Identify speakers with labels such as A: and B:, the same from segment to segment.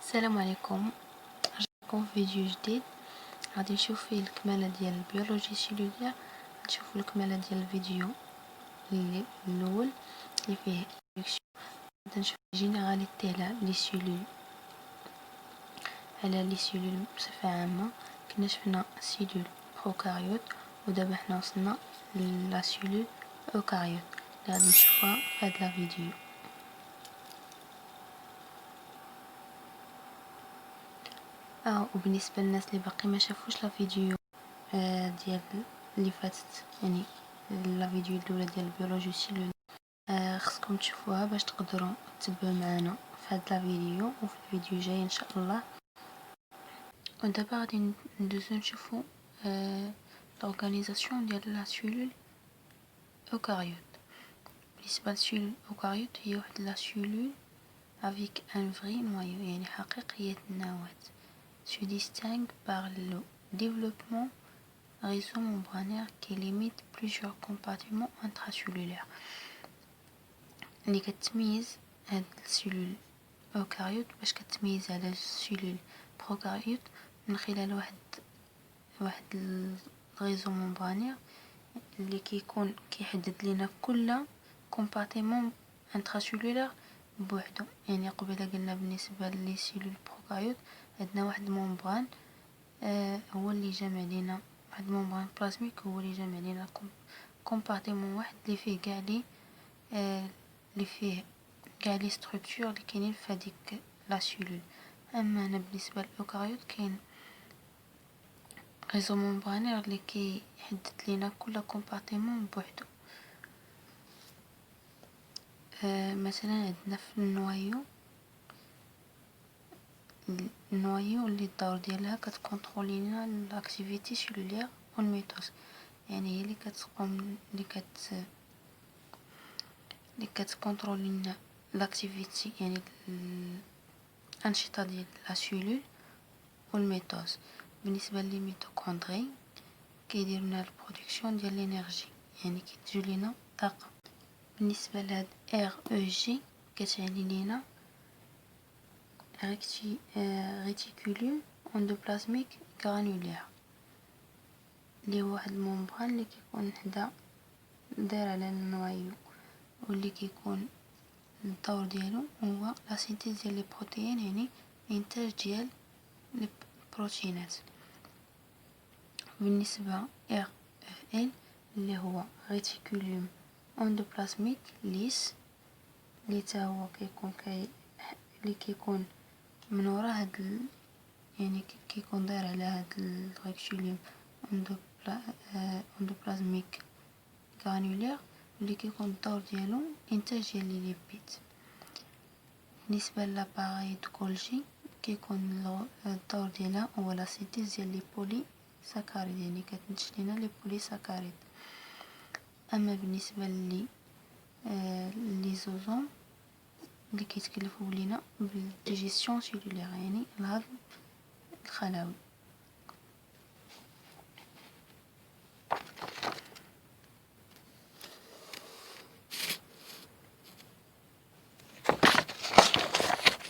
A: السلام عليكم. راكم في فيديو جديد. غادي نشوف فيه الكماله ديال البيولوجي سيلولير. نشوفوا الكماله ديال الفيديو اللي الاول اللي فيه انتروداكسيون. غادي نشوف جينيراليتي على لي سيلول بصفه عامه. كنا شفنا سيلول بروكاريوت ودابا حنا وصلنا لا سيلول اوكاريوت اللي غادي نشوفها في هاد لا فيديو. وبالنسبه للناس اللي باقي ما شافوش لا فيديو ديال اللي فاتت، يعني لا فيديو الاولى ديال البيولوجي سيلول، خصكم تشوفوها باش تقدروا تتبعوا معنا في هاد لا فيديو وفي الفيديو جاي ان شاء الله. ودابا غادي ندوزو نشوفوا لورغانيزاسيون ديال لا سيلول اوكاريوت. بالنسبه للسيلول اوكاريوت هي واحد لا سيلول avec un vrai noyau، يعني حقيقية النواة، se distingue par le développement rhizomembranaire qui limite plusieurs compartiments intracellulaires. اللي كتميز هاد السيلول اوكاريوت باش كتميز على السيلول بروكاريوت من خلال واحد الغيزوممبرانير اللي كيكون كيحدد لينا كل كومبارتيمون انتراسيلولير بوحدو. يعني قبيله قلنا بالنسبه لي سيلول بروكاريوت عندنا واحد الممبران هو اللي جمع لينا، واحد الممبران بلازميك هو اللي جمع لينا كومبارتيمون واحد اللي فيه كاع لي ستركتور اللي كاينين في هذيك لا سيلول. اما هنا بالنسبه للاوكاريوت كاين ريزو ممبرانير اللي كيحدد لينا كل كومبارتيمون بوحدو. مثلا عندنا في النوايو اللي الدور ديالها كتكونترولي لنا لاكتيفيتي سيلولير والميتوز، يعني هي اللي كتقوم اللي كتكونترولي لنا لاكتيفيتي، يعني الانشطه ديال لا سيلول والميتوز. بالنسبه لي ميتوكوندري كيديروا لنا البرودكسيون ديال الانرجي، يعني كينتجوا لنا طاقه. بالنسبه لهاد ار او جي كتعني لينا ريتيكولوم اندوبلازميك غرانولير، اللي هو واحد الممبران اللي كيكون حدا داير على النوايو، واللي كيكون الدور ديالو هو لا سينتيز ديال لي بروتيين، يعني انتاج ديال البروتينات. بالنسبه ار اف ال اللي هو ريتيكولوم اندوبلازميك ليس، اللي تا هو كيكون اللي كيكون من وراء هاد يعني كيكون داير على هاد الريتيكولوم اندوبلازميك غرانولير، اللي كيكون الدور ديالو انتاج ديال لي ليبيد. بالنسبه لاباري دكولجي كيكون الدور ديالها هو لا سينتيز ديال لي بولي ساكاريد، يعني كتنتج لينا لي بولي ساكاريد. اما بالنسبه لي زوزوم اللي كيتكلفوا لينا بالديجيستيون سيلولير، يعني الهضم الخلوي.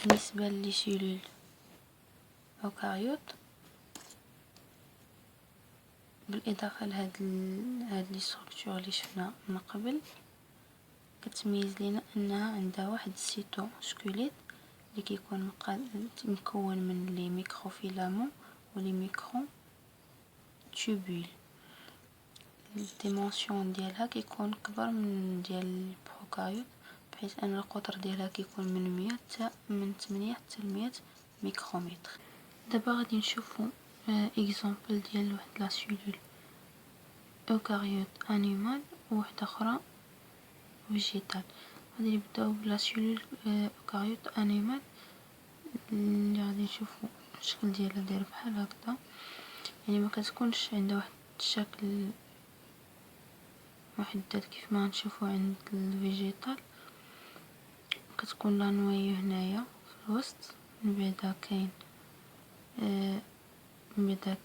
A: بالنسبه لي سيلول اوكاريوت بالاضافه لهاد لي ستركتور اللي شفنا من قبل، كتميز لينا انها عندها واحد السيتو سكوليت اللي كيكون مكون من لي ميكروفيلامون ولي ميكرو تيوبول. الديمونسيون ديالها كيكون كبر من ديال البروكاريوت، بحيث ان القطر ديالها كيكون من 8 حتى 100 ميكرومتر. دابا غادي نشوفوا اكزامبل ديال واحد لا سيلول اوكاريوت انيمال وواحده اخرى فيجيتال. غادي نبداو بلا سيلول اوكاريوت انيمال اللي غادي نشوفوا الشكل ديالها داير بحال هكذا، يعني ما كتكونش عندها واحد الشكل محدد كيف ما نشوفوا عند الفيجيتال. كتكون لا نوايو هنايا في الوسط، من بعدا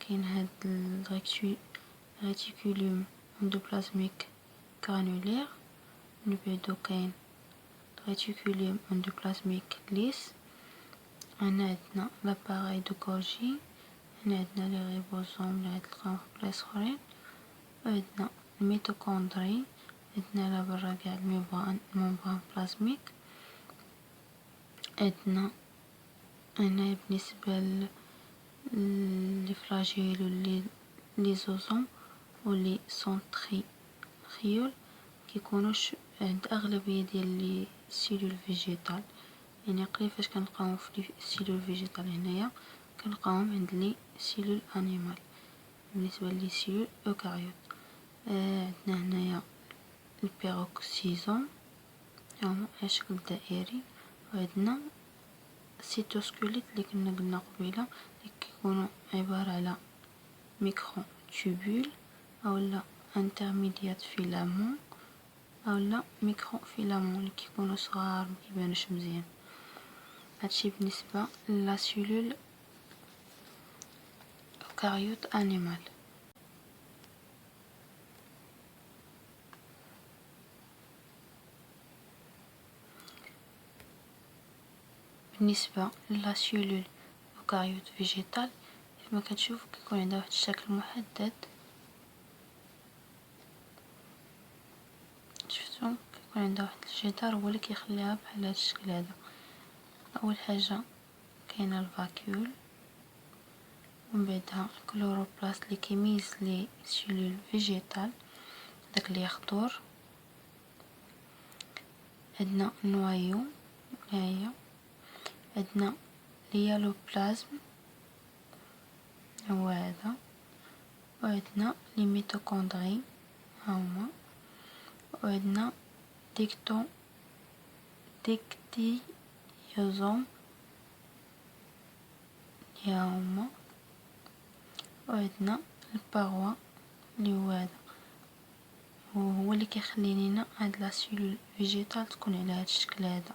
A: كاين هاد الريتيكولوم اندوبلازميك غرانولير، من بعدو كاين ريتيكولوم اندوبلازميك ليس، هنا عندنا لاباغاي دو غولجي، هنا عندنا لي ريبوزوم اللي غتلقاوهم في بلايص اخرين، وعندنا الميتوكوندري، عندنا لا برا كاع الممبران بلازميك. عندنا هنا بالنسبة لي فلاجيل و لي زوزوم و لي سونتريول كيكونوش عند اغلبية ديال لي سيلول فيجيتال، يعني قليل فاش كنلقاوهم في لي سيلول فيجيتال، هنايا كنلقاوهم عند لي سيلول انيمال. بالنسبة لي سيلول اوكاريوت عندنا هنايا البيروكسيزوم هما على شكل دائري، وعندنا السيتوسكوليت اللي كنا قلنا قبيله اللي كيكونوا عبارة على ميكرو تيوبول اولا انترميديات فيلامون اولا ميكرو فيلامون اللي كيكونوا صغار مكيبانوش مزيان. هادشي بالنسبة لا سيلول اوكاريوت انيمال. بالنسبة لا سيلول اوكاريوت فيجيتال كما كتشوفوا كيكون عندها واحد الشكل محدد، شفتوا كيكون عندها واحد الجدار هو اللي كيخليها بحال هاد الشكل هذا. اول حاجه كاينه الفاكيول، ومن بعدها الكلوروبلاست اللي كيميز لي سيلول فيجيتال داك اللي خضور. عندنا النوايو هي، عندنا اليالوبلازم هو هذا، وعندنا لي ميتوكوندري هما، وعندنا ديكتيوزوم هما، وعندنا الباروا اللي هو هذا، وهو اللي كيخلي لينا هاد لا سيلول فيجيتال تكون على هاد الشكل هذا.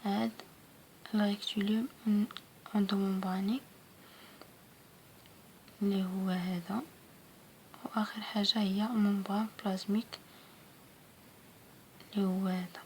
A: هاد الريكتوليوم اندومبراني اللي هو هذا، واخر حاجه هي الممبران بلازميك اللي هو هذا.